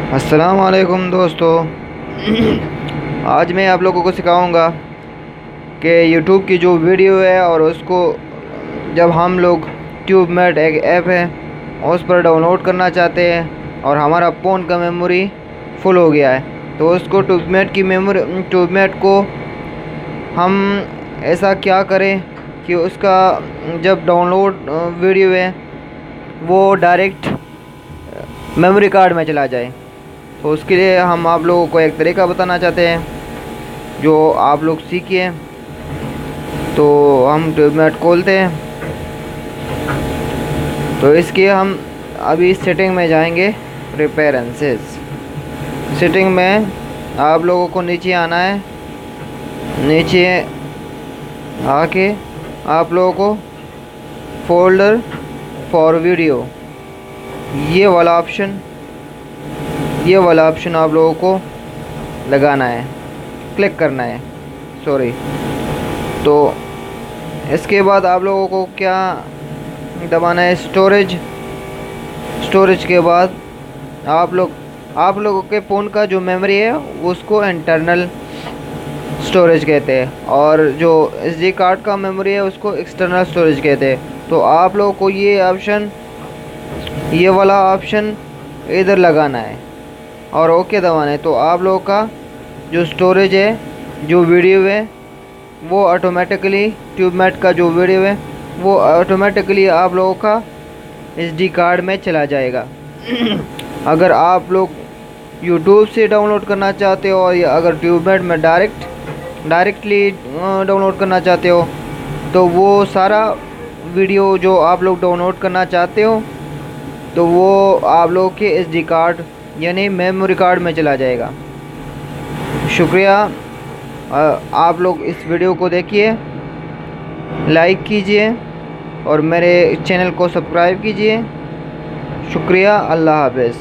अस्सलाम वालेकुम दोस्तों। आज मैं आप लोगों को सिखाऊंगा कि यूट्यूब की जो वीडियो है और उसको जब हम लोग ट्यूबमेट एक ऐप है उस पर डाउनलोड करना चाहते हैं और हमारा फ़ोन का मेमोरी फुल हो गया है, तो उसको ट्यूबमेट को हम ऐसा क्या करें कि उसका जब डाउनलोड वीडियो है वो डायरेक्ट मेमोरी कार्ड में चला जाए। तो उसके लिए हम आप लोगों को एक तरीका बताना चाहते हैं जो आप लोग सीखिए। तो हम ट्यूबमेट खोलते हैं। तो इसके हम अभी सेटिंग में जाएंगे, प्रेफरेंसेस। सेटिंग में आप लोगों को नीचे आना है। नीचे आके आप लोगों को फोल्डर फॉर वीडियो ये वाला ऑप्शन आप लोगों को लगाना है, क्लिक करना है, सॉरी। तो इसके बाद आप लोगों को क्या दबाना है, स्टोरेज के बाद आप लोगों के फ़ोन का जो मेमोरी है उसको इंटरनल स्टोरेज कहते हैं और जो SD कार्ड का मेमोरी है उसको एक्सटर्नल स्टोरेज कहते हैं। तो आप लोगों को ये वाला ऑप्शन इधर लगाना है और ओके दबाना है। तो आप लोगों का जो स्टोरेज है, जो वीडियो है, वो ऑटोमेटिकली ट्यूबमेट का जो वीडियो है वो ऑटोमेटिकली आप लोगों का SD कार्ड में चला जाएगा। अगर आप लोग यूट्यूब से डाउनलोड करना चाहते हो या अगर ट्यूबमेट में डायरेक्टली डाउनलोड करना चाहते हो तो वो सारा वीडियो जो आप लोग डाउनलोड करना चाहते हो तो वो आप लोग के SD कार्ड यानी मेमोरी कार्ड में चला जाएगा। शुक्रिया। आप लोग इस वीडियो को देखिए, लाइक कीजिए और मेरे चैनल को सब्सक्राइब कीजिए। शुक्रिया। अल्लाह हाफ़िज़।